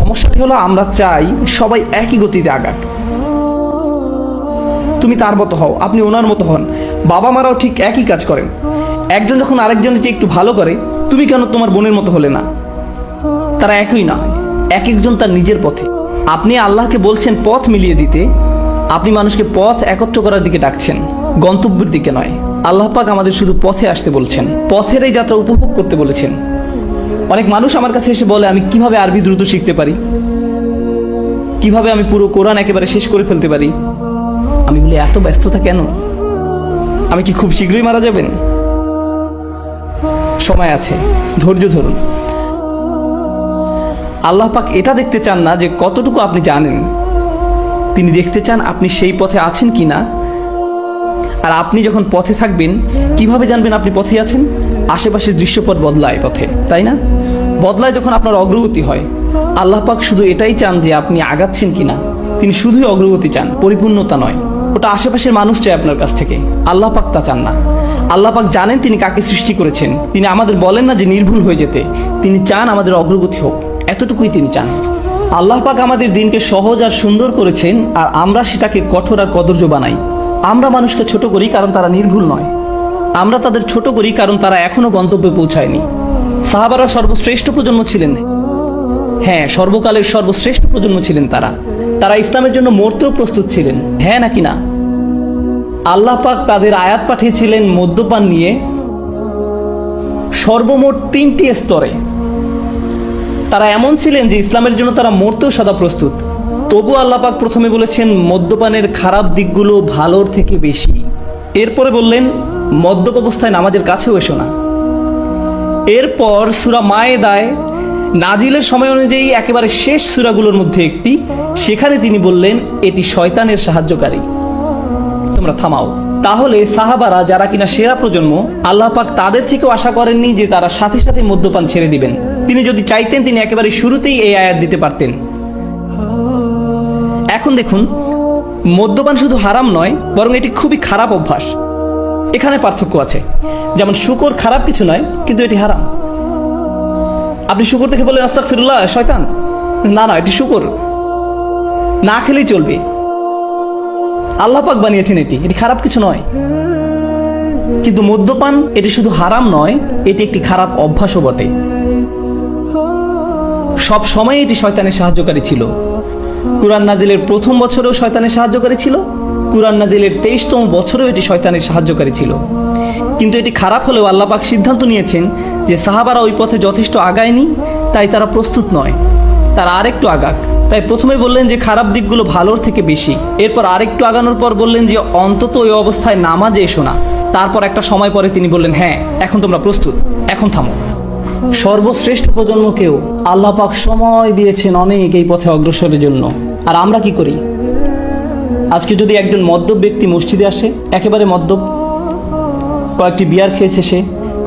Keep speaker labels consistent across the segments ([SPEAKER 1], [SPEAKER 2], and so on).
[SPEAKER 1] সমস্যাটি হলো আমরা চাই সবাই একই গতিতে আগাক। তুমি তার মতো হও, আপনি ওনার মতো হন। বাবা মারাও ঠিক একই কাজ করেন। একজন যখন আরেকজনের চেয়ে একটু ভালো করে, তুমি কেন তোমার বোনের মতো হলে না? তারা একই নয়, এক একজন তার নিজের পথে। আপনি আল্লাহকে বলছেন পথ মিলিয়ে দিতে, আপনি মানুষকে পথ একত্র করার দিকে ডাকছেন, গন্তব্যের দিকে নয়। আল্লাহ পাক আমাদের শুধু পথে আসতে বলছেন, পথের এই যাত্রা উপভোগ করতে বলেছেন। অনেক মানুষ আমার কাছে এসে বলে, আমি কিভাবে আরবি দ্রুত শিখতে পারি, কিভাবে আমি পুরো কোরআন একেবারে শেষ করে ফেলতে পারি। আমি বলি, এত ব্যস্ততা কেন? আমি কি খুব শীঘ্রই মারা যাবেন? সময় আছে, ধৈর্য ধরুন। আল্লাহ পাক এটা দেখতে চান না যে কতটুকু আপনি জানেন, তিনি দেখতে চান আপনি সেই পথে আছেন কিনা। আর আপনি যখন পথে থাকবেন, কিভাবে জানবেন আপনি পথে আছেন? আশেপাশের দৃশ্যপট বদলায় পথে, তাই না? বদলায় যখন আপনার অগ্রগতি হয়। আল্লাহ পাক শুধু এটাই চান যে আপনি আগাচ্ছেন কিনা। তিনি শুধুই অগ্রগতি চান, পরিপূর্ণতা নয়। ওটা আশেপাশের মানুষ চায় আপনার কাছ থেকে, আল্লাহ পাক তা চান না। আল্লাহ পাক জানেন তিনি কাকে সৃষ্টি করেছেন। তিনি আমাদের বলেন না যে নির্ভুল হয়ে যেতে, তিনি চান আমাদের অগ্রগতি হোক, এতটুকুই তিনি চান। আল্লাহ পাক আমাদের দিনকে সহজ আর সুন্দর করেছেন, আর আমরা সেটাকে কঠোর আর কদর্য বানাই। আমরা মানুষকে ছোট করি কারণ তারা নির্ভুল নয়, আমরা তাদের ছোট করি কারণ তারা এখনো গন্তব্যে পৌঁছায়নি। সাহাবারা সর্বশ্রেষ্ঠ প্রজন্ম ছিলেন, হ্যাঁ, সর্বকালের সর্বশ্রেষ্ঠ প্রজন্ম ছিলেন তারা। তারা ইসলামের জন্য মরতেও প্রস্তুত ছিলেন, হ্যাঁ নাকি না? আল্লাহ পাক তাদের আয়াত পাঠিয়েছিলেন মদ্যপান নিয়ে সর্বমোট 3টি স্তরে। তারা এমন ছিলেন যে ইসলামের জন্য তারা মরতেও সদা প্রস্তুত। তবু আল্লাহ পাক প্রথমে বলেছেন মদ্যপানের খারাপ দিকগুলো ভালোর থেকে বেশি। এরপরে বললেন মদ্যপ অবস্থায় নামাজের কাছেও এসো না। এরপর সূরা মায়েদায় নাজিলের সময় অনুযায়ী একেবারে শেষ সূরাগুলোর মধ্যে একটি, সেখানে তিনি বললেন এটি শয়তানের সাহায্যকারী, তোমরা থামাও। তাহলে সাহাবারা যারা কিনা সেরা প্রজন্ম, আল্লাহ পাক তাদের থেকেও আশা করেননি যে তারা সাথে সাথে মদ্যপান ছেড়ে দিবেন। তিনি যদি চাইতেন তিনি একেবারে শুরুতেই এই আয়াত দিতে পারতেন। এখন দেখুন, মদ্যপান শুধু হারাম নয়, বরং এটি খুবই খারাপ অভ্যাস। এখানে পার্থক্য আছে। যেমন শুকর খারাপ কিছু নয়, কিন্তু এটি হারাম। আপনি শুকর দেখে বললেন আস্তাগফিরুল্লাহ, শয়তান। না না, এটি শুকর, না খেলেই চলবে। আল্লাহ পাক বানিয়েছেন এটি খারাপ কিছু নয়। কিন্তু মদ্যপান এটি শুধু হারাম নয়, এটি একটি খারাপ অভ্যাসও বটে। সব সময় এটি শয়তানের সাহায্যকারী ছিল। কুরআন নাজিলের প্রথম বছরেও শয়তানের সাহায্যকারী ছিল, কুরআন নাজিলের 23তম বছরেও এটি শয়তানের সাহায্যকারী ছিল। কিন্তু এটি খারাপ হলেও আল্লাহ পাক সিদ্ধান্ত নিয়েছেন যে সাহাবারা ওই পথে যথেষ্ট আগায়নি, তাই তারা প্রস্তুত নয়, তারা আরেকটু আগাক। তাই প্রথমে বললেন যে খারাপ দিকগুলো ভালোর থেকে বেশি। এরপর আরেকটু আগানোর পর বললেন যে অন্তত ওই অবস্থায় নামাজে এসো না। তারপর একটা সময় পরে তিনি বললেন, হ্যাঁ, এখন তোমরা প্রস্তুত, এখন থামো। সর্বশ্রেষ্ঠ প্রজন্মকেও আল্লাহ পাক সময় দিয়েছেন অনেক এই পথে অগ্রসরের জন্য। আর আমরা কি করি? আজকে যদি একজন মদ্যপ ব্যক্তি মসজিদে আসে, একেবারে মদ্যপ, কয়েকটি বিয়ার খেয়েছে সে,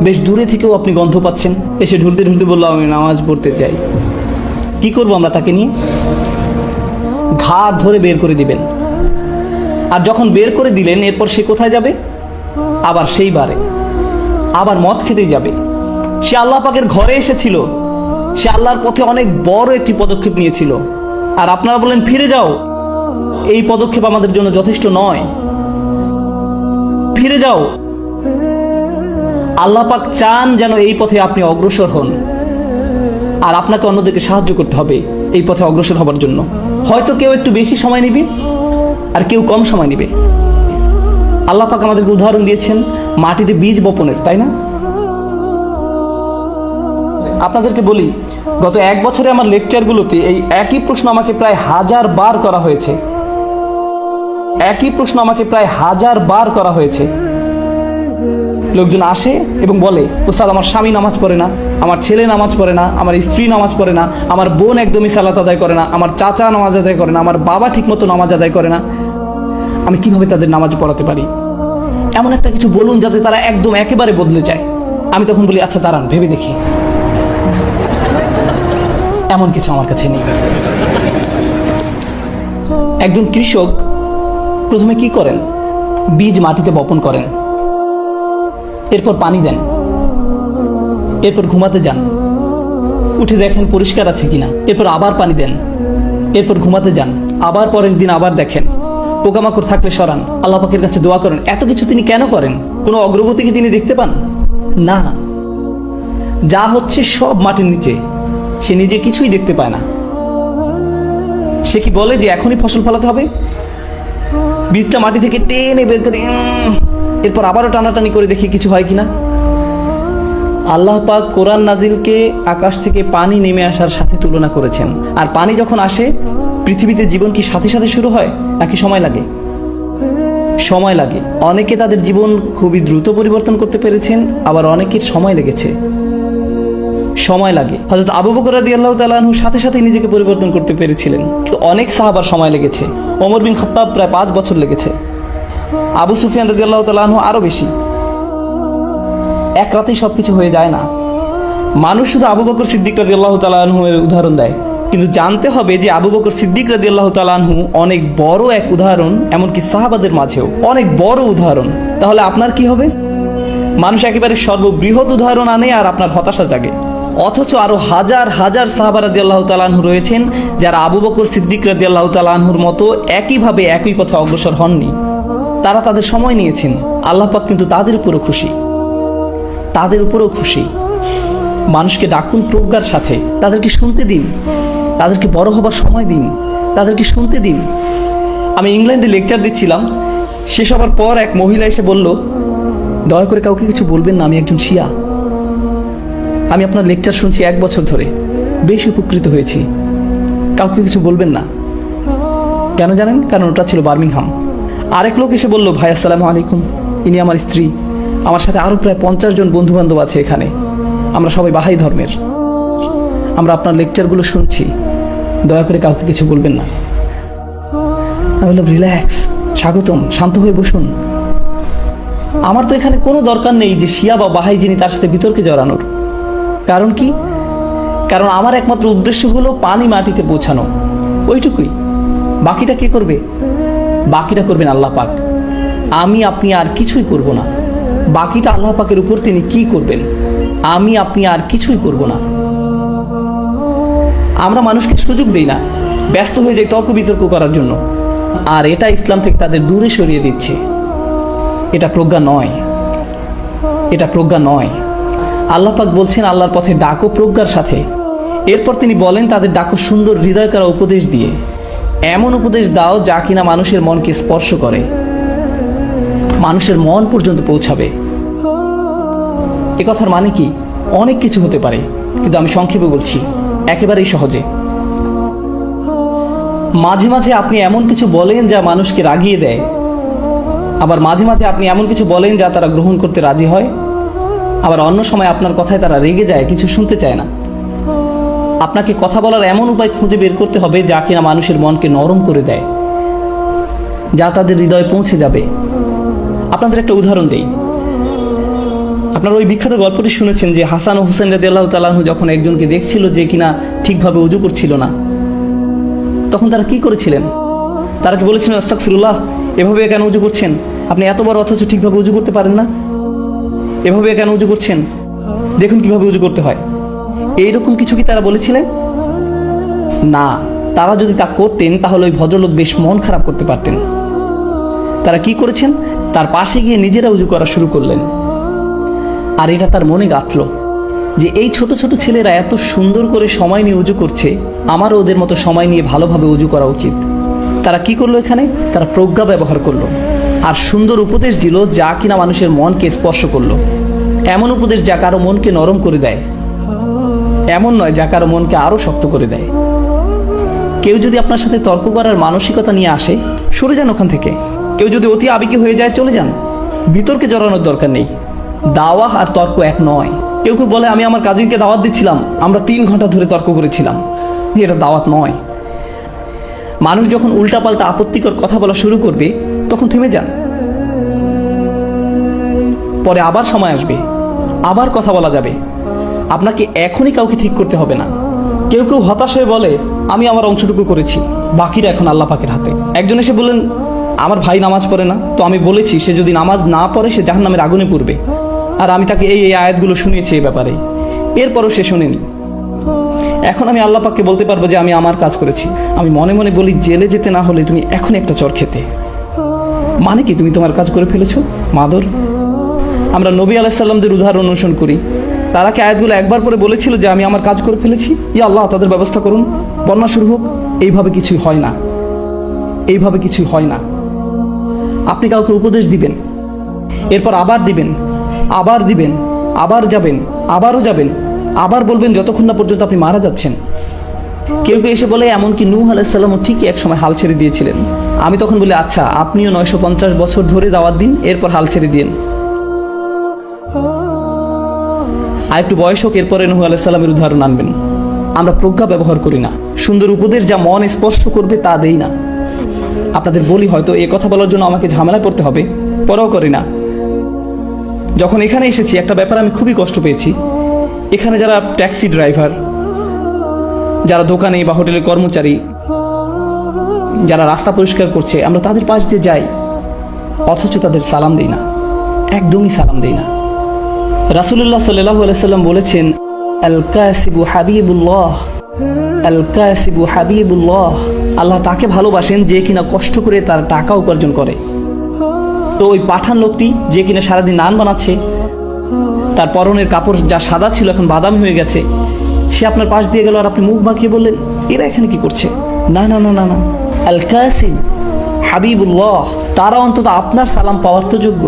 [SPEAKER 1] বেশ দূরে থেকেও আপনি গন্ধ পাচ্ছেন, এসে ঢুলতে ঢুলতে বললো আমি নামাজ পড়তে চাই, কি করবো আমরা তাকে নিয়ে? ঘাট ধরে বের করে দিবেন। আর যখন বের করে দিলেন, এরপর সে কোথায় যাবে? আবার সেই বারে আবার মদ খেতেই যাবে। সে আল্লাহ পাকের ঘরে এসেছিল, সে আল্লাহর পথে অনেক বড় একটি পদক্ষেপ নিয়েছিল, আর আপনারা বলেন ফিরে যাও। এই পদক্ষেপ আমাদের জন্য যথেষ্ট নয়। ফিরে যাও। আল্লাহ পাক চান যেন এই পথে আপনি অগ্রসর হন, আর আপনাকে অন্যদেরকে সাহায্য করতে হবে এই পথে অগ্রসর হবার জন্য। হয়তো কেউ একটু বেশি সময় নেবে, আর কেউ কম সময় নেবে। আল্লাহ পাক আমাদেরকে উদাহরণ দিয়েছেন মাটিতে বীজ বপনের, তাই না? আপনাদেরকে বলি, গত 1 বছরে আমার লেকচারগুলোতে এই একই প্রশ্ন আমাকে প্রায় 1000 বার করা হয়েছে। একই প্রশ্ন আমাকে প্রায় 1000 বার করা হয়েছে। লোকজন আসে এবং বলে, উস্তাদ আমার স্বামী নামাজ পড়ে না, আমার ছেলে নামাজ পড়ে না, আমার স্ত্রী নামাজ পড়ে না, আমার বোন একদমই সালাত আদায় করে না, আমার চাচা নামাজ আদায় করে না, আমার বাবা ঠিকমতো নামাজ আদায় করে না, আমি কিভাবে তাদের নামাজ পড়াতে পারি? এমন একটা কিছু বলুন যাতে তারা একদম একেবারে বদলে যায়। আমি তখন বলি, আচ্ছা দাঁড়ান, ভেবে দেখি। এমন কিছু আমার কাছে নেই। একজন কৃষক প্রথমে কি করেন? বীজ মাটিতে বপন করেন, এরপর পানি দেন, এরপর ঘুমাতে যান, উঠে দেখেন পরিষ্কার আছে কিনা, এরপর আবার পানি দেন, এরপর ঘুমাতে যান, আবার পরের দিন আবার দেখেন, পোকামাকড় থাকলে সরান, আল্লাহ পাকের কাছে দোয়া করেন। এত কিছু তিনি কেন করেন? কোনো অগ্রগতি কি তিনি দেখতে পান? না, যা হচ্ছে সব মাটির নিচে, সে নিজে কিছুই দেখতে পায় না। সে কি বলে যে এখনই ফসল ফলাতে হবে? বীজটা মাটি থেকে টেনে বের করে এরপর আবারও টানাটানি করে দেখি কিছু হয় কিনা। আল্লাহ পাক কোরআন নাজিলকে আকাশ থেকে পানি নেমে আসার সাথে তুলনা করেছেন। আর পানি যখন আসে, পৃথিবীতে জীবন কি সাথে সাথে শুরু হয় নাকি সময় লাগে? সময় লাগে। অনেকে তাদের জীবন খুবই দ্রুত পরিবর্তন করতে পেরেছেন, আবার অনেকের সময় লেগেছে। সময় লাগে। হযরত আবু বকর রাদিয়াল্লাহু তাআলা আনহু সাথে সাথে নিজেকে পরিবর্তন করতে পেরেছিলেন, তো অনেক সাহাবার সময় লেগেছে। ওমর বিন খাত্তাব প্রায় 5 বছর লেগেছে। আবু সুফিয়ান রাদিয়াল্লাহু তাআলা আনহু আরো বেশি। এক রাতেই সবকিছু হয়ে যায় না। মানুষ শুধু আবু বকর সিদ্দিক রাদিয়াল্লাহু তাআলা আনহু এর উদাহরণ দেয়, কিন্তু জানতে হবে যে আবু বকর সিদ্দিক রাদিয়াল্লাহু তাআলা আনহু অনেক বড় এক উদাহরণ, এমনকি সাহাবাদের মাঝেও অনেক বড় উদাহরণ। তাহলে আপনার কি হবে? মানুষ একেবারে সর্ববৃহৎ উদাহরণ আনে আর আপনার হতাশা জাগে। অথচ আরো হাজার হাজার সাহাবা রাদিয়াল্লাহু তাআলা আনহু রয়েছেন যারা আবু বকর সিদ্দিক রাদিয়াল্লাহু তাআলা আনহুর মতো একইভাবে একই পথে অগ্রসর হননি। তারা তাদের সময় নিয়েছেন। আল্লাহ পাক কিন্তু তাদের উপরও খুশি, তাদের উপরও খুশি। মানুষকে ডাকুন প্রজ্ঞার সাথে, তাদেরকে শুনতে দিন, তাদেরকে বড় হবার সময় দিন, তাদেরকে শুনতে দিন। আমি ইংল্যান্ডে লেকচার দিচ্ছিলাম, শেষ হবার পর এক মহিলা এসে বলল, দয়া করে কাউকে কিছু বলবেন না, আমি একজন শিয়া। আমি আপনার লেকচার শুনছি 1 বছর ধরে, বেশ উপকৃত হয়েছি, কাউকে কিছু বলবেন না। কেন জানেন? কারণ ওটা ছিল বার্মিংহাম। আরেক লোক এসে বলল, ভাই আসসালামু আলাইকুম, ইনি আমার স্ত্রী, আমার সাথে আরো প্রায় 50 জন বন্ধু বান্ধব আছে এখানে, আমরা সবাই বাহাই ধর্মের, আমরা আপনার লেকচারগুলো শুনছি, দয়া করে কাউকে কিছু বলবেন না। আমি বললাম, রিল্যাক্স, স্বাগতম, শান্ত হয়ে বসুন। আমার তো এখানে কোনো দরকার নেই যে শিয়া বা বাহাই যিনি তার সাথে বিতর্কে জড়ানোর। কারণ কি? কারণ আমার একমাত্র উদ্দেশ্য হলো পানি মাটিতে পৌঁছানো, ওইটুকুই। বাকিটা কে করবে? বাকিটা করবেন আল্লাহ পাক। আমি আপনি আর কিছুই করব না। বাকিটা আল্লাহ পাকের উপর তিনি কি করবেন, আমি আপনি আর কিছুই করব না। আমরা মানুষকে সুযোগ দেই না, ব্যস্ত হয়ে যাই তর্ক বিতর্ক করার জন্য, আর এটা ইসলাম থেকে তাদের দূরে সরিয়ে দিচ্ছে। এটা প্রজ্ঞা নয়, এটা প্রজ্ঞা নয়। আল্লাহ পাক বলছেন, আল্লাহর পথে ডাকো প্রজ্ঞার সাথে। এরপর তিনি বলেন, তাদের ডাকো সুন্দর হৃদয় করা উপদেশ দিয়ে। এমন উপদেশ দাও যা কিনা মানুষের মনকে স্পর্শ করে, মানুষের মন পর্যন্ত পৌঁছাবে। এ কথার মানে কি? অনেক কিছু হতে পারে, কিন্তু আমি সংক্ষেপে বলছি, একেবারেই সহজে। মাঝে মাঝে আপনি এমন কিছু বলেন যা মানুষকে রাগিয়ে দেয়, আবার মাঝে মাঝে আপনি এমন কিছু বলেন যা তারা গ্রহণ করতে রাজি হয়, আবার অন্য সময় আপনার কথায় তারা রেগে যায়, কিছু শুনতে চায় না। আপনাকে কথা বলার এমন উপায় খুঁজে বের করতে হবে যা কিনা মানুষের মনকে নরম করে দেয়, যা তাদের হৃদয়ে পৌঁছে যাবে। আপনাদের একটা উদাহরণ দেই। আপনারা ওই বিখ্যাত গল্পটি শুনেছেন যে হাসান ও হুসেন রাদিয়াল্লাহু তাআলা আনহু যখন একজনকে দেখছিল যে কিনা ঠিকভাবে ওযু করছিল না, তখন তারা কি করেছিলেন? তারা কি বলেছিলেন, আস্তাগফিরুল্লাহ, এভাবে কেন ওযু করছেন? আপনি এত বড় অথচ ঠিকভাবে ওযু করতে পারেন না, এভাবে কেন ওযু করছেন? দেখুন কিভাবে ওযু করতে হয়। এইরকম কিছু কি তারা বলেছিলেন? না। তারা যদি তা করতেন তাহলে ওই ভদ্রলোক বেশ মন খারাপ করতে পারতেন। তারা কি করেছেন? তার পাশে গিয়ে নিজেরা উজু করা শুরু করলেন। আর এটা তার মনে গাঁথল যে এই ছোট ছোট ছেলেরা এত সুন্দর করে সময় নিয়ে উজু করছে, আমারও ওদের মতো সময় নিয়ে ভালোভাবে উজু করা উচিত। তারা কি করলো? এখানে তারা প্রজ্ঞা ব্যবহার করলো আর সুন্দর উপদেশ দিল যা কিনা মানুষের মনকে স্পর্শ করলো। এমন উপদেশ যা কারো মনকে নরম করে দেয়, এমন নয় যা কারো মনকে আরো শক্ত করে দেয়। কেউ যদি আপনার সাথে তর্ক করার মানসিকতা নিয়ে আসে, সরে যান ওখান থেকে। কেউ যদি অতি আবেগী হয়ে যায়, চলে যান। বিতর্কে জড়ানোর দরকার নেই। দাওয়াহ আর তর্ক এক নয়। কেউ কেউ বলে, আমি আমার কাজিনকে দাওয়াত দিচ্ছিলাম, আমরা 3 ঘন্টা ধরে তর্ক করেছিলাম। এটা দাওয়াত নয়। মানুষ যখন উল্টাপাল্টা আপত্তিকর কথা বলা শুরু করবে, তখন থেমে যান। পরে আবার সময় আসবে, আবার কথা বলা যাবে। আপনাকে এখনই কাউকে ঠিক করতে হবে না। কেউ কেউ হতাশ হয়ে বলে, আমি আমার অংশটুকু করেছি, বাকিটা এখন আল্লাহ পাকের হাতে। একজন এসে বললেন, আমার ভাই নামাজ পড়ে না, তো আমি বলেছি সে যদি নামাজ না পড়ে সে জাহান্নামের আগুনে পড়বে। আর আমি তাকে এই আয়াতগুলো শুনিয়েছি এই ব্যাপারে, এরপরও সে শোনেনি। এখন আমি আল্লাহ পাককে বলতে পারবো যে আমি আমার কাজ করেছি। আমি মনে মনে বলি, জেলে যেতে না হলে তুমি এখন একটা চর খেতে। মানে কি, তুমি তোমার কাজ করে ফেলেছো মাদর। আমরা নবী আলাইহিস সালামদের উদাহরণ অনুসরণ করি। তারা কি আয়াতগুলো একবার পরে বলেছিল যে আমি আমার কাজ করে ফেলেছি, ইয়া আল্লাহ তাদের ব্যবস্থা করুন, বন্যা শুরু হোক? এইভাবে কিছুই হয় না, এইভাবে কিছুই হয় না। আপনি কাউকে উপদেশ দিবেন, এরপর আবার দিবেন, আবার দিবেন, আবার যাবেন, আবারও যাবেন, আবার বলবেন, যতক্ষণ না পর্যন্ত আপনি মারা যাচ্ছেন। কেউ কেউ এসে বলে এমনকি নূহ আলাইহিস সালামও ঠিকই একসময় হাল ছেড়ে দিয়েছিলেন। আমি তখন বলি, আচ্ছা আপনিও 950 বছর ধরে দাওয়াত দিন, এরপর হাল ছেড়ে দিন। আর একটু বয়স হোক, এরপরে নূহ আলাইহিস সালামের উদাহরণ আনবেন। আমরা প্রজ্ঞা ব্যবহার করি না, সুন্দর উপদেশ যা মন স্পর্শ করবে তা দেই না। আপনাদের বলি, হয়তো এ কথা বলার জন্য আমাকে ঝামেলায় পড়তে হবে, পরেও করি না। যখন এখানে এসেছি একটা ব্যাপার আমি খুবই কষ্ট পেয়েছি। এখানে যারা ট্যাক্সি ড্রাইভার, যারা দোকানে বা হোটেলের কর্মচারী, যারা রাস্তা পরিষ্কার করছে, আমরা তাদের পাশ দিয়ে যাই, অথচ তাদের সালাম দেই না, একদমই সালাম দেই না। রাসূলুল্লাহ সাল্লাল্লাহু আলাইহি সাল্লাম বলেছেন, আল কাসিবু হাবিবুল্লাহ, আল কাসিবু হাবিবুল্লাহ। আল্লাহ তাকে ভালোবাসেন যে কিনা কষ্ট করে তার টাকা উপার্জন করে। তো ওই পাঠান লোকটি যে কিনা সারাদিন নান বানাচ্ছে, তার পরনের কাপড় যা সাদা ছিল এখন বাদামি হয়ে গেছে, সে আপনার পাশ দিয়ে গেল আর আপনি মুখ বাঁকিয়ে বললেন, এরা এখানে কি করছে? না না না না না, আল কাসিব হাবিবুল্লাহ, তারা অন্তত আপনার সালাম পাওয়ার তো যোগ্য,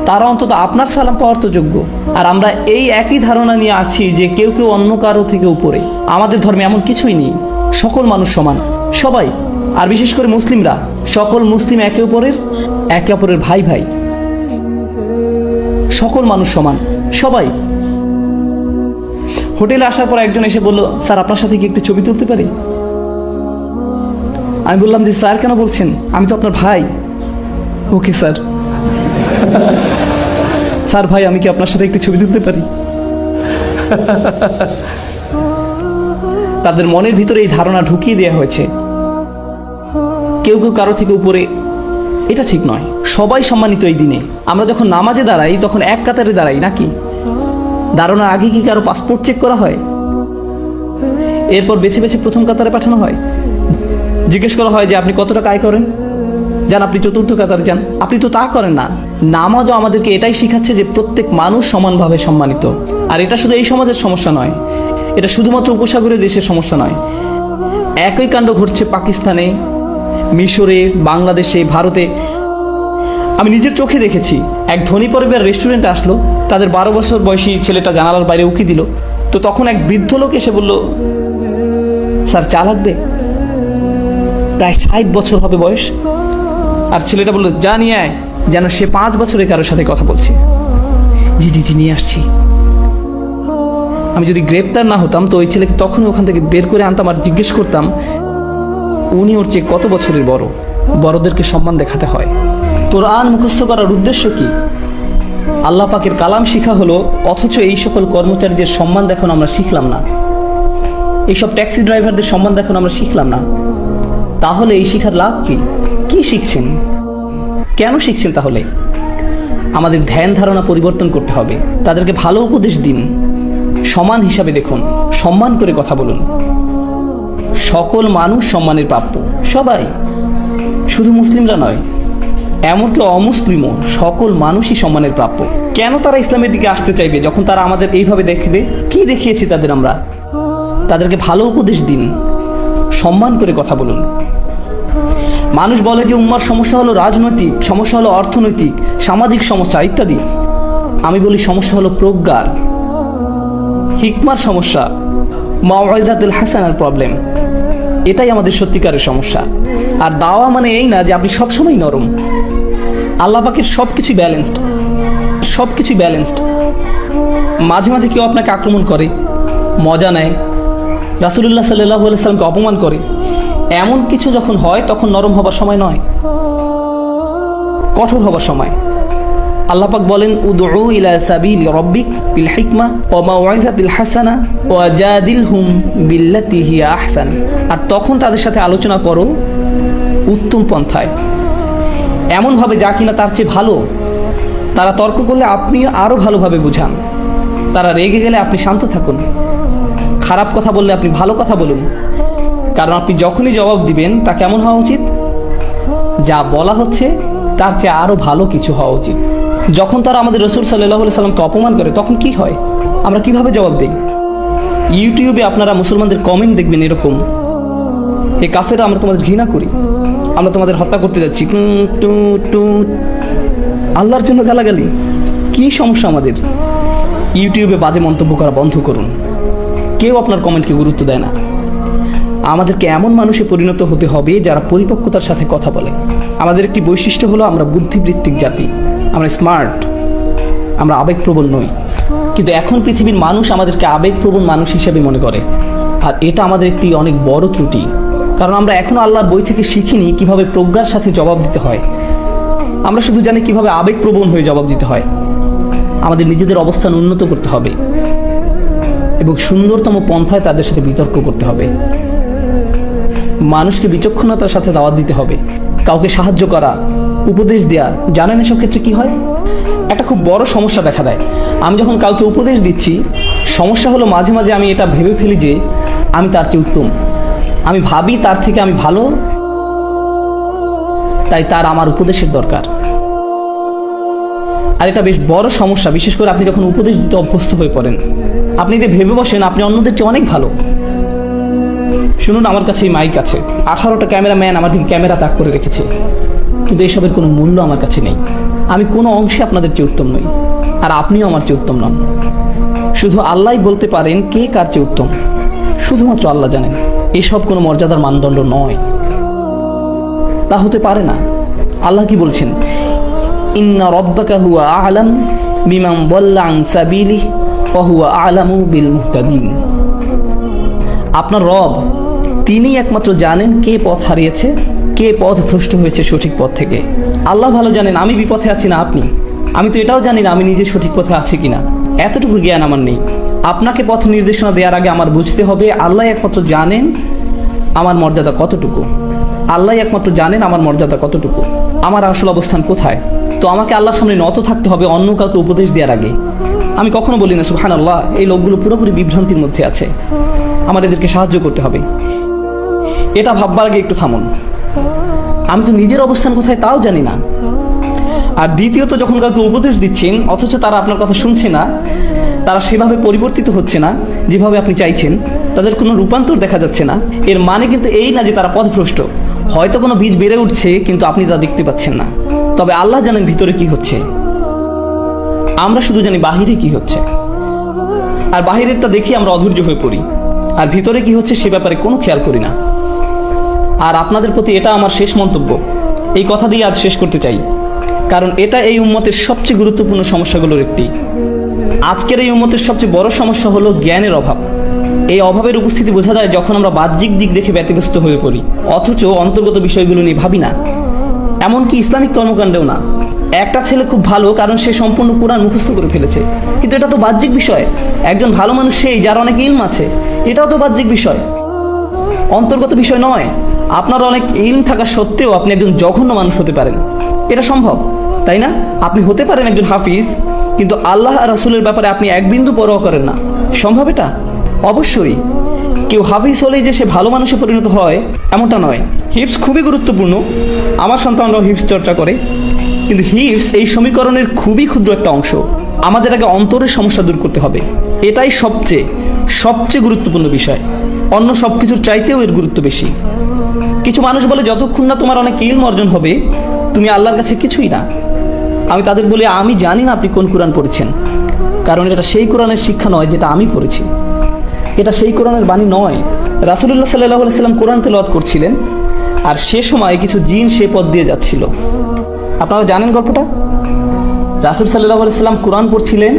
[SPEAKER 1] তারা অন্তত আপনার সালাম পাওয়ার তো যোগ্য। আর আমরা এই একই ধারণা নিয়ে আসছি যে কেউ কেউ অন্য কারো থেকে উপরে। আমাদের ধর্মে এমন কিছুই নেই, সকল মানুষ সমান, সবাই। আর বিশেষ করে মুসলিমরা, সকল মুসলিম একে অপরের ভাই ভাই, সকল মানুষ সমান, সবাই। হোটেলে আসার পর একজন এসে বলল, স্যার আপনার সাথে কি একটু ছবি তুলতে পারি? আমি বললাম যে স্যার কেন বলছেন, আমি তো আপনার ভাই। Okay sir. স্যার ভাই, আমি কি আপনার সাথে একটু ছবি তুলতে পারি? তাদের মনের ভিতরে এই ধারণা ঢুকিয়ে দেওয়া হয়েছে কেউ কেউ কারো থেকে উপরে। এটা ঠিক নয়, সবাই সম্মানিত এই দিনে। আমরা যখন নামাজে দাঁড়াই তখন এক কাতারে দাঁড়াই নাকি? দাঁড়ানোর আগে কি কারো পাসপোর্ট চেক করা হয়? এরপর বেছে বেছে প্রথম কাতারে পাঠানো হয়, জিজ্ঞেস করা হয় যে আপনি কত টাকা আয় করেন, যান আপনি চতুর্থ কাতারে যান। আপনি তো তা করেন না। নামাজও আমাদেরকে এটাই শিখাচ্ছে যে প্রত্যেক মানুষ সমানভাবে সম্মানিত। আর এটা শুধু এই সমাজের সমস্যা নয়, এটা শুধুমাত্র উপসাগরের দেশের সমস্যা নয়। একই কাণ্ড ঘটছে পাকিস্তানে, মিশরে, বাংলাদেশে, ভারতে। আমি নিজের চোখে দেখেছি, এক ধনী পরিবার রেস্টুরেন্টে আসলো, তাদের 12 বছর বয়সী ছেলেটা জানালার বাইরে উকি দিল। তো তখন এক বৃদ্ধ লোক এসে বলল, স্যার চা লাগবে? প্রায় 60 বছর হবে বয়স। আর ছেলেটা বলল, যা নিয়ে আয়, যেন সে 5 বছরে কারোর সাথে কথা বলছে। জি দিদি নিয়ে আসছি। আমি যদি গ্রেপ্তার না হতাম তো ওই ছেলেকে তখনই ওখান থেকে বের করে আনতাম আর জিজ্ঞেস করতাম উনি ওর চেয়ে কত বছরের বড়। বড়দেরকে সম্মান দেখাতে হয়। কোরআন মুখস্থ করার উদ্দেশ্য কি? আল্লাহ পাকের কালাম শিখা হলো, অথচ এই সকল কর্মচারীদের সম্মান দেখানো আমরা শিখলাম না, এইসব ট্যাক্সি ড্রাইভারদের সম্মান দেখানো আমরা শিখলাম না। তাহলে এই শিখার লাভ কি? কি শিখছেন? কেন শিখছেন? তাহলে আমাদের ধ্যান ধারণা পরিবর্তন করতে হবে। তাদেরকে ভালো উপদেশ দিন, সমান হিসাবে দেখুন, সম্মান করে কথা বলুন। সকল মানুষ সম্মানের প্রাপ্য, সবাই, শুধু মুসলিমরা নয়, এমনকি অমুসলিমও, সকল মানুষই সম্মানের প্রাপ্য। কেন তারা ইসলামের দিকে আসতে চাইবে যখন তারা আমাদের এইভাবে দেখবে? কি দেখিয়েছি তাদের আমরা? তাদেরকে ভালো উপদেশ দিন, সম্মান করে কথা বলুন। মানুষ বলে যে উম্মার সমস্যা হলো রাজনৈতিক, সমস্যা হলো অর্থনৈতিক, সামাজিক সমস্যা ইত্যাদি। আমি বলি সমস্যা হলো প্রজ্ঞার, হিকমার সমস্যা, মাওয়াইজাতুল হাসানার প্রবলেম। এটাই আমাদের সত্যিকারের সমস্যা। আর দাওয়া মানে এই না যে আপনি সবসময় নরম। আল্লাহ পাকের সবকিছু ব্যালেন্সড, সবকিছু ব্যালেন্সড। মাঝে মাঝে কেউ আপনাকে আক্রমণ করে, মজা নেয়, রাসূলুল্লাহ সাল্লাল্লাহু আলাইহি সাল্লামকে অপমান করে, এমন কিছু যখন হয় তখন নরম হবার সময় নয়, কঠোর হবার সময়। আল্লাহ পাক বলেন, উদউ ইলা সাবিলি রাব্বিক বিল হিকমা ওয়া মাউইযাতিল হাসানা ওয়া জাদিলহুম বিল্লাতি হিয়া আহসান। আর তখন তাদের সাথে আলোচনা করো উত্তম পন্থায়, এমনভাবে যা কিনা তার চেয়ে ভালো। তারা তর্ক করলে আপনি আরো ভালোভাবে বুঝান, তারা রেগে গেলে আপনি শান্ত থাকুন, খারাপ কথা বললে আপনি ভালো কথা বলুন, কারণ আপনি যখনই জবাব দিবেন তা কেমন হওয়া উচিত? যা বলা হচ্ছে তার চেয়ে আরো ভালো কিছু হওয়া উচিত। যখন তারা আমাদের রাসূল সাল্লাল্লাহু আলাইহি সাল্লামকে অপমান করে তখন কি হয়, আমরা কিভাবে জবাব দিই? ইউটিউবে আপনারা মুসলমানদের কমেন্ট দেখবেন এরকম, এই কাফেররা আমরা তোমাদের ঘৃণা করি, আমরা তোমাদের হত্যা করতে যাচ্ছি, আল্লাহর জন্য গালাগালি। কি সমস্যা আমাদের? ইউটিউবে বাজে মন্তব্য করা বন্ধ করুন। কেউ আপনার কমেন্টকে গুরুত্ব দেয় না। আমাদেরকে এমন মানুষে পরিণত হতে হবে যারা পরিপক্কতার সাথে কথা বলে। আমাদের একটি বৈশিষ্ট্য হলো আমরা বুদ্ধিবৃত্তিক জাতি, আমরা স্মার্ট, আমরা আবেগপ্রবণ নই। কিন্তু এখন পৃথিবীর মানুষ আমাদেরকে আবেগপ্রবণ মানুষ হিসেবে মনে করে, আর এটা আমাদের একটি অনেক বড় ত্রুটি। কারণ আমরা এখনো আল্লাহর বই থেকে শিখিনি কিভাবে প্রজ্ঞার সাথে জবাব দিতে হয়। আমরা শুধু জানি কিভাবে আবেগপ্রবণ হয়ে জবাব দিতে হয়। আমাদের নিজেদের অবস্থান উন্নত করতে হবে এবং সুন্দরতম পন্থায় তাদের সাথে বিতর্ক করতে হবে। মানুষকে বিচক্ষণতার সাথে দাওয়াত দিতে হবে, কাউকে সাহায্য করা, উপদেশ দেওয়া। জানেন এসব ক্ষেত্রে কি হয়? একটা খুব বড় সমস্যা দেখা দেয়। আমি যখন কাউকে উপদেশ দিচ্ছি, সমস্যা হলো মাঝে মাঝে আমি এটা ভেবে ফেলি যে আমি তার চেয়ে উত্তম, আমি ভাবি তার থেকে আমি ভালো, তাই তার আমার উপদেশের দরকার। আর এটা বেশ বড় সমস্যা, বিশেষ করে আপনি যখন উপদেশ দিতে অভ্যস্ত হয়ে পড়েন। আপনি যে ভেবে বসেন আপনি অন্যদের চেয়ে অনেক ভালো। শুনুন, আমার কাছে এই মাইক আছে, 18টা ক্যামেরাম্যান আমার দিকে ক্যামেরা তাক করে রেখেছে, কিন্তু এসবের কোনো মূল্য আমার কাছে নেই। আমি কোনো অংশে আপনাদের চেয়ে উত্তম নই, আর আপনিও আমার চেয়ে উত্তম নন। শুধু আল্লাহই বলতে পারেন কে কার চেয়ে উত্তম, শুধুমাত্র আল্লাহ জানেন। এসব কোনো মর্যাদার মানদণ্ড নয়, তা হতে পারে না। আল্লাহ কি বলছেন? ইন্না রাব্বাকা হুয়া আ'লাম বিমান দাল্লা আন সাবিলিহি ওয়া হুয়া আ'লামু বিল মুহতাদিন। আপনার রব, তিনি একমাত্র জানেন কে পথ হারিয়েছে, কে পথ ভ্রষ্ট হয়েছে সঠিক পথ থেকে। আল্লাহ ভালো জানেন আমি বিপথে আছি না আপনি। আমি তো এটাও জানি না আমি নিজে সঠিক পথে আছি কিনা, এতটুকু জ্ঞান আমার নেই। আপনাকে পথ নির্দেশনা দেওয়ার আগে আমার বুঝতে হবে আল্লাহ একমাত্র জানেন আমার মর্যাদা কতটুকু। আল্লাহ একমাত্র জানেন আমার মর্যাদা কতটুকু, আমার আসল অবস্থান কোথায়। তো আমাকে আল্লাহর সামনে নত থাকতে হবে অন্য কাউকে উপদেশ দেওয়ার আগে। আমি কখনো বলি না সুবহানাল্লাহ, এই লোকগুলো পুরোপুরি বিভ্রান্তির মধ্যে আছে, আমার এদেরকে সাহায্য করতে হবে। এটা ভাববার আগে একটু থামুন। আমি তো নিজের অবস্থান কোথায় তাও জানি না। আর দ্বিতীয়ত, যখন কাউকে উপদেশ দিচ্ছেন অথচ তারা আপনার কথা শুনছে না, তারা সেভাবে পরিবর্তিত হচ্ছে না যেভাবে আপনি চাইছেন, তাদের কোনো রূপান্তর দেখা যাচ্ছে না, এর মানে কিন্তু এই না যে তারা পথভ্রষ্ট। হয়তো কোনো বীজ বেড়ে উঠছে কিন্তু আপনি তা দেখতে পাচ্ছেন না। তবে আল্লাহ জানেন ভিতরে কি হচ্ছে, আমরা শুধু জানি বাহিরে কি হচ্ছে। আর বাহিরেরটা দেখি আমরা অধৈর্য হয়ে পড়ি, আর ভিতরে কি হচ্ছে সে ব্যাপারে কোনো খেয়াল করি না। আর আপনাদের প্রতি এটা আমার শেষ মন্তব্য, এই কথা দিয়ে আজ শেষ করতে চাই, কারণ এটা এই উম্মতের সবচেয়ে গুরুত্বপূর্ণ সমস্যাগুলোর একটি। আজকের এই উম্মতের সবচেয়ে বড় সমস্যা হলো জ্ঞানের অভাব। এই অভাবের উপস্থিতি বোঝা যায় যখন আমরা বাহ্যিক দিক দেখে ব্যতিব্যস্ত হয়ে পড়ি, অথচ অন্তর্গত বিষয়গুলো নিয়ে ভাবি না। এমনকি ইসলামিক কর্মকাণ্ডেও না। একটা ছেলে খুব ভালো কারণ সে সম্পূর্ণ কোরআন মুখস্থ করে ফেলেছে, কিন্তু এটা তো বাহ্যিক বিষয়। একজন ভালো মানুষ সেই যার অনেক ইলম আছে, এটাও তো বাহ্যিক বিষয়, অন্তর্গত বিষয় নয়। আপনার অনেক ইলম থাকা সত্ত্বেও আপনি একজন জঘন্য মানুষ হতে পারেন, এটা সম্ভব, তাই না? আপনি হতে পারেন একজন হাফিজ, কিন্তু আল্লাহ আর রাসূলের ব্যাপারে আপনি এক বিন্দু পরোয়া করেন না। সম্ভব এটা? অবশ্যই। কেউ হাফিজ হলেই যে সে ভালো মানুষে পরিণত হয় এমনটা নয়। হিফজ খুবই গুরুত্বপূর্ণ, আমার সন্তানরাও হিফজ চর্চা করে, কিন্তু হিফজ এই সমীকরণের খুবই ক্ষুদ্র একটা অংশ। আমাদের আগে অন্তরের সমস্যা দূর করতে হবে, এটাই সবচেয়ে গুরুত্বপূর্ণ বিষয়। অন্য সব কিছুর চাইতেও এর গুরুত্ব বেশি। কিছু মানুষ বলে যতক্ষণ না তোমার অনেক ইলম অর্জন হবে তুমি আল্লাহর কাছে কিছুই না। আমি তাদের বলি আমি জানি না আপনি কোন কোরআন পড়েছেন, কারণ এটা সেই কোরআনের শিক্ষা নয় যেটা আমি পড়েছি, এটা সেই কোরআনের বাণী নয়। রাসূলুল্লাহ সাল্লাল্লাহু আলাইহি সাল্লাম কোরআন তেলাওয়াত করছিলেন, আর সে সময় কিছু জিন সে পথ দিয়ে যাচ্ছিল। আপনারা জানেন গল্পটা? রাসূল সাল্লাল্লাহু আলাইহি সাল্লাম কোরআন পড়ছিলেন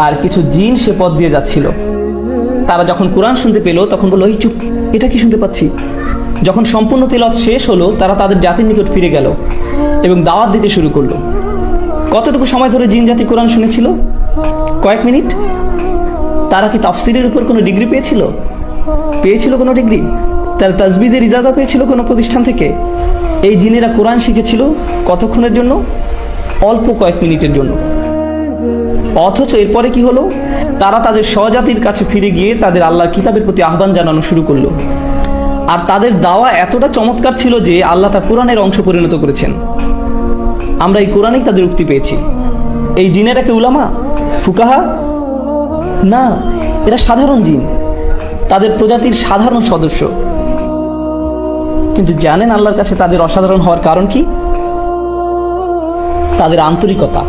[SPEAKER 1] আর কিছু জিন সে পথ দিয়ে যাচ্ছিল। তারা যখন কোরআন শুনতে পেল তখন বলল, এই চুপ, এটা কি শুনতে পাচ্ছি। যখন সম্পূর্ণ তেলাওয়াত শেষ হলো তারা তাদের জাতির নিকট ফিরে গেল এবং দাওয়াত দিতে শুরু করলো। কতটুকু সময় ধরে জিন জাতি কোরআন শুনেছিল? কয়েক মিনিট। তারা কি তাফসিরের উপর কোনো ডিগ্রি পেয়েছিল কোনো ডিগ্রি? তারা তাজবিদের ইজাজা পেয়েছিল কোনো প্রতিষ্ঠান থেকে? এই জিনেরা কোরআন শিখেছিল কতক্ষণের জন্য? অল্প কয়েক মিনিটের জন্য। অথচ এরপরে কি হলো? তারা তাদের স্বজাতির কাছে ফিরে গিয়ে তাদের আল্লাহর কিতাবের প্রতি আহ্বান জানানো শুরু করলো। আর তাদের দাওয়া এতটা চমৎকার ছিল যে আল্লাহ তা কোরআনের অংশ পরিণত করেছেন। আমরা এই কোরআনেই তাদের উক্তি পেয়েছি। এই জিনেরা কি উলামা, ফুকাহা? না, এরা সাধারণ জিন, তাদের প্রজাতির সাধারণ সদস্য। কিন্তু জানেন আল্লাহর কাছে তাদের অসাধারণ হওয়ার কারণ কি? তাদের আন্তরিকতা।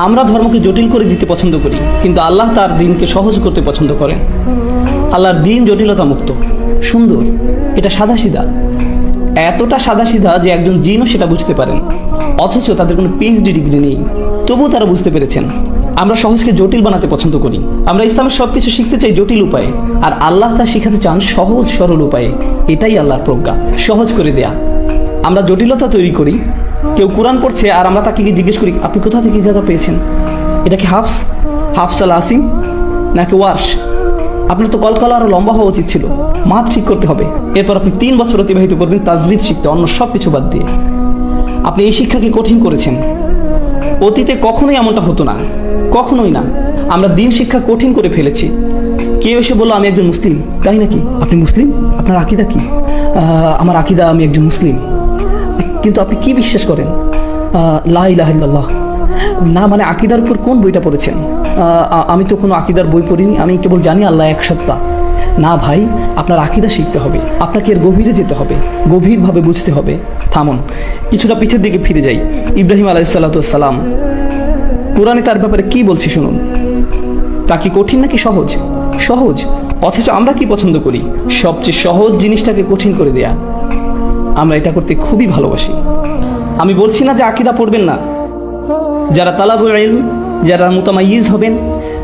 [SPEAKER 1] আমরা ধর্মকে জটিল করে দিতে পছন্দ করি, কিন্তু আল্লাহ তার দিনকে সহজ করতে পছন্দ করেন। আল্লাহর দিন জটিলতা মুক্ত, সুন্দর, এটা সাদাসিধা, এতটা সাদাসিধা যে একজন জিনও সেটা বুঝতে পারেন। অথচ তাদের কোনো পিএইচডি ডিগ্রি নেই, তবুও তারা বুঝতে পেরেছেন। আমরা সহজকে জটিল বানাতে পছন্দ করি। আমরা ইসলামের সবকিছু শিখতে চাই জটিল উপায়ে, আর আল্লাহ তা শিখাতে চান সহজ সরল উপায়ে। এটাই আল্লাহর প্রজ্ঞা, সহজ করে দেয়া। আমরা জটিলতা তৈরি করি। কেউ কোরআন পড়ছে আর আমরা তাকে গিয়ে জিজ্ঞেস করি, আপনি কোথা থেকে ইজাজা পেয়েছেন? এটা কি হাফস আল আসিম নাকি ওয়ার্শ? আপনার তো কলকলা আরো লম্বা হওয়া উচিত ছিল, মাথ ঠিক করতে হবে। এরপর আপনি 3 বছর অতিবাহিত করবেন তাজবিদ শিখতে, অন্য সব কিছু বাদ দিয়ে। আপনি এই শিক্ষাকে কঠিন করেছেন। অতীতে কখনোই এমনটা হতো না, কখনোই না। আমরা দিন শিক্ষা কঠিন করে ফেলেছি। কেউ এসে বললো, আমি একজন মুসলিম। তাই নাকি? আপনি মুসলিম? আপনার আকিদা কি? আমার আকিদা, আমি একজন মুসলিম। কিন্তু আপনি কি বিশ্বাস করেন? লা ইলাহা ইল্লাল্লাহ। না, মানে আকিদার উপর কোন বইটা পড়েছেন? আমি তো কোনো আকিদার বই পড়িনি, আমি কেবল জানি আল্লাহ এক সত্তা। না ভাই, আপনার আকিদা শিখতে হবে, আপনাকে এর গভীরে যেতে হবে, গভীরভাবে বুঝতে হবে। থামুন, কিছুটা পিছের দিকে ফিরে যাই। ইব্রাহিম আলাইহিসসালাম, কোরআনে তার ব্যাপারে কি বলছি শুনুন। তা কি কঠিন নাকি সহজ? সহজ। অথচ আমরা কি পছন্দ করি? সবচেয়ে সহজ জিনিসটাকে কঠিন করে দেয়া। আমরা এটা করতে খুবই ভালোবাসি। আমি বলছি না যে আকিদা পড়বেন না। যারা তালাবুল ইলম, যারা মুতামাইয়িজ হবেন,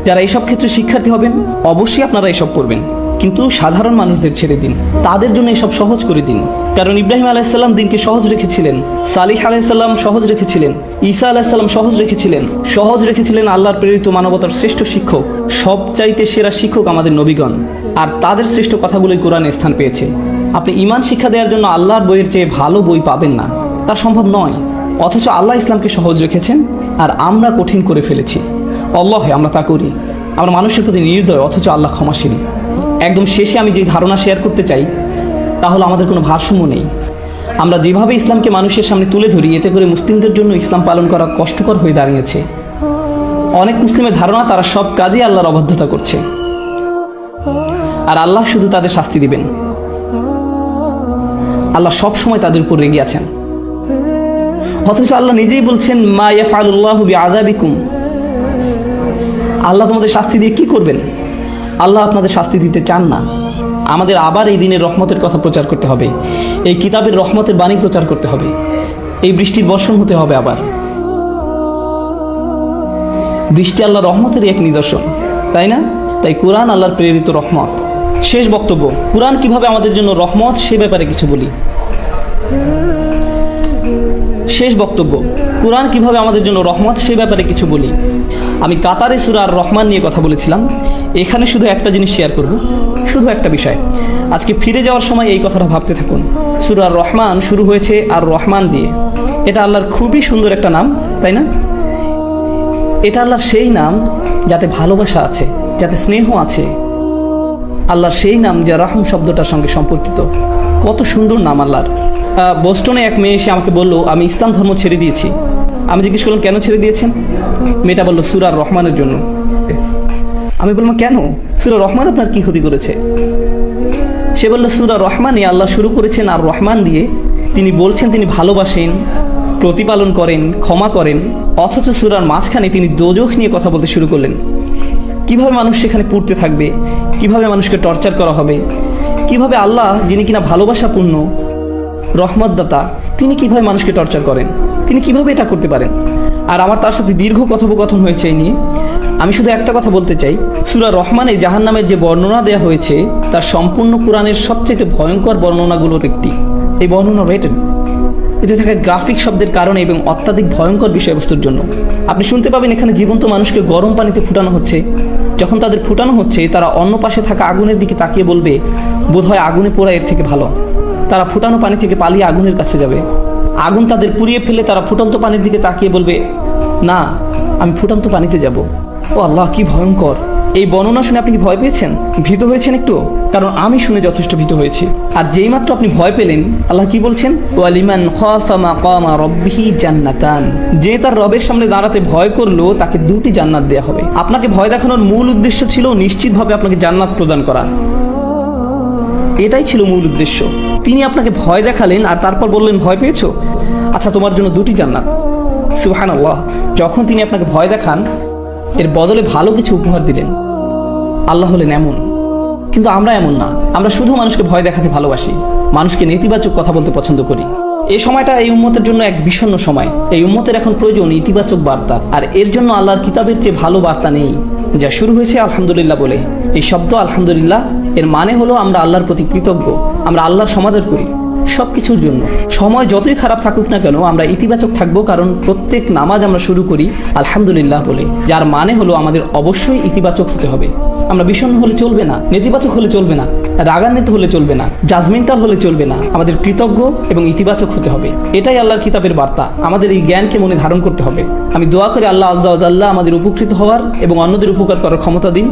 [SPEAKER 1] যারা এইসব ক্ষেত্রে শিক্ষার্থী হবেন, অবশ্যই আপনারা এসব পড়বেন। কিন্তু সাধারণ মানুষদের ছেড়ে দিন, তাদের জন্য এসব সহজ করে দিন। কারণ ইব্রাহিম আলাইহিসসালাম দিনকে সহজ রেখেছিলেন, সালিহ আলাইহিসসালাম সহজ রেখেছিলেন, ঈসা আলাইহিসসালাম সহজ রেখেছিলেন আল্লাহর প্রেরিত মানবতার শ্রেষ্ঠ শিক্ষক, সবচাইতে সেরা শিক্ষক আমাদের নবীগণ। আর তাদের শ্রেষ্ঠ কথাগুলোই কোরআনে স্থান পেয়েছে। আপনি ঈমান শিক্ষা দেওয়ার জন্য আল্লাহর বইয়ের চেয়ে ভালো বই পাবেন না, তা সম্ভব নয়। অথচ আল্লাহ ইসলামকে সহজ রেখেছেন, আর আমরা কঠিন করে ফেলেছি। আল্লাহে আমরা তা করি। আমরা মানুষের প্রতি নির্দয়, অথচ আল্লাহ ক্ষমাশীল। একদম শেষে আমি যে ধারণা শেয়ার করতে চাই, তা হলো আমাদের কোনো ভারসাম্য নেই। আমরা যেভাবে ইসলামকে মানুষের সামনে তুলে ধরি, এতে করে মুসলিমদের জন্য ইসলাম পালন করা কষ্টকর হয়ে দাঁড়িয়েছে। অনেক মুসলিমের ধারণা তারা সব কাজে আল্লাহর অবাধ্যতা করছে, আর আল্লাহ শুধু তাদের শাস্তি দিবেন। আল্লাহ সব সময় তাদের উপর রেগে আছেন। অথচ আল্লাহ নিজেই বলছেন, মা ইয়াফআলুল্লাহু বিআযাবিকুম। আল্লাহ তোমাদের শাস্তি দিয়ে কি করবেন? আল্লাহ আপনাদের শাস্তি দিতে চান না। আমাদের আবার এই দিনের রহমতের কথা প্রচার করতে হবে, এই কিতাবের রহমতের বাণী প্রচার করতে হবে, এই বৃষ্টির বর্ষণ হতে হবে। আবার বৃষ্টি আল্লাহ রহমতের এক নিদর্শন, তাই না? তাই কোরআন আল্লাহর প্রেরিত রহমত। শেষ বক্তব্য, কোরআন কিভাবে আমাদের জন্য রহমত সে ব্যাপারে কিছু বলি। কোরআন কিভাবে আমাদের জন্য রহমত সে ব্যাপারে কিছু বলি। আমি কাতারে সূরা আর রহমান নিয়ে কথা বলেছিলাম। এখানে শুধু একটা জিনিস শেয়ার করব, শুধু একটা বিষয়। আজকে ফিরে যাওয়ার সময় এই কথাটা ভাবতে থাকুন। সূরা আর রহমান শুরু হয়েছে আর রহমান দিয়ে। এটা আল্লাহর খুবই সুন্দর একটা নাম, তাই না? এটা আল্লাহর সেই নাম যাতে ভালোবাসা আছে, যাতে স্নেহ আছে। আল্লাহর সেই নাম যা রহম শব্দটার সঙ্গে সম্পর্কিত। কত সুন্দর নাম আল্লাহর। বোস্টনে এক মেয়ে এসে আমাকে বলল, আমি ইসলাম ধর্ম ছেড়ে দিয়েছি। আমি জিজ্ঞেস করলাম, কেন ছেড়ে দিয়েছেন? মেয়েটা বলল, সূরা আর রহমানের জন্য। আমি বললাম, কেন? সূরা রহমান আপনার কি ক্ষতি করেছে? সে বলল, সূরা রহমানে আল্লাহ শুরু করেছেন আর রহমান দিয়ে। তিনি বলছেন তিনি ভালোবাসেন, প্রতিপালন করেন, ক্ষমা করেন। অথচ সূরার মাঝখানে তিনি দোজখ নিয়ে কথা বলতে শুরু করলেন। কিভাবে মানুষ সেখানে পুড়তে থাকবে, কিভাবে মানুষকে টর্চার করা হবে, কিভাবে আল্লাহ যিনি কিনা ভালোবাসাপূর্ণ, রহমতদাতা, তিনি কিভাবে মানুষকে টর্চার করেন, তিনি কিভাবে এটা করতে পারেন। আর আমার তার সাথে দীর্ঘ কথোপকথন হয়েছে এই নিয়ে। আমি শুধু একটা কথা বলতে চাই, সূরা রহমানে জাহান্নামের যে বর্ণনা দেওয়া হয়েছে তার সম্পূর্ণ কোরআনের সবচেয়ে ভয়ঙ্কর বর্ণনাগুলোর একটি। এই বর্ণনা রেটেড, এতে থাকা গ্রাফিক শব্দের কারণে এবং অত্যাধিক ভয়ঙ্কর বিষয়বস্তুর জন্য। আপনি শুনতে পাবেন এখানে জীবন্ত মানুষকে গরম পানিতে ফুটানো হচ্ছে। যখন তাদের ফুটানো হচ্ছে, তারা অন্য পাশে থাকা আগুনের দিকে তাকিয়ে বলবে, বোধহয় আগুনে পোড়া এর থেকে ভালো। তারা ফুটানো পানি থেকে পালিয়ে আগুনের কাছে যাবে। আগুন তাদের পুড়িয়ে ফেলে তারা ফুটন্ত পানির দিকে তাকিয়ে বলবে, না, আমি ফুটন্ত পানিতে যাব। ও আল্লাহ, কি ভয়ঙ্কর! এই বর্ণনা শুনে আপনি কি ভয় পেয়েছেন, ভীত হয়েছেন একটু? কারণ আমি শুনে যথেষ্ট ভীত হয়েছি। আর যেই মাত্র আপনি ভয় পেলেন, আল্লাহ কি বলছেন, ওয়ালিমান খাফা মাকামা রাব্বিহি জান্নাতান, যে তার রবের সামনে দাঁড়াতে ভয় করলো তাকে 2টি জান্নাত দেয়া হবে। আপনাকে ভয় দেখানোর মূল উদ্দেশ্য ছিল নিশ্চিতভাবে আপনাকে জান্নাত প্রদান করা। এটাই ছিল মূল উদ্দেশ্য। তিনি আপনাকে ভয় দেখালেন আর তারপর বললেন, ভয় পেয়েছো? আচ্ছা, তোমার জন্য 2টি জান্নাত। সুবহানাল্লাহ। যখন তিনি আপনাকে ভয় দেখান, এর বদলে ভালো কিছু উপহার দিলেন। আল্লাহ হলেন এমন, কিন্তু আমরা এমন না। আমরা শুধু মানুষকে ভয় দেখাতে ভালোবাসি, মানুষকে নেতিবাচক কথা বলতে পছন্দ করি। এই সময়টা এই উম্মতের জন্য এক বিষণ্ণ সময়। এই উম্মতের এখন প্রয়োজন ইতিবাচক বার্তা, আর এর জন্য আল্লাহর কিতাবের চেয়ে ভালো বার্তা নেই। যা শুরু হয়েছে আলহামদুলিল্লাহ বলে। এই শব্দ আলহামদুলিল্লাহ এর মানে হলো আমরা আল্লাহর প্রতি কৃতজ্ঞ, আমরা আল্লাহর সমাদর করি সবকিছুর জন্য। সময় যতই খারাপ থাকুক না কেন, আমরা ইতিবাচক থাকবো, কারণ প্রত্যেক নামাজ আমরা শুরু করি আলহামদুলিল্লাহ বলে, যার মানে হলো আমাদের অবশ্যই ইতিবাচক হতে হবে। আমরা বিষণ্ণ হলে চলবে না, নেতিবাচক হলে চলবে না, রাগান্বিত হলে চলবে না, জাজমেন্টাল হলে চলবে না। আমাদের কৃতজ্ঞ এবং ইতিবাচক হতে হবে। এটাই আল্লাহর কিতাবের বার্তা। আমাদের এই জ্ঞানকে মনে ধারণ করতে হবে। আমি দোয়া করি আল্লাহ আজ্জা ওয়া জাল্লা আমাদের উপকৃত হওয়ার এবং অন্যদের উপকার করার ক্ষমতা দিন।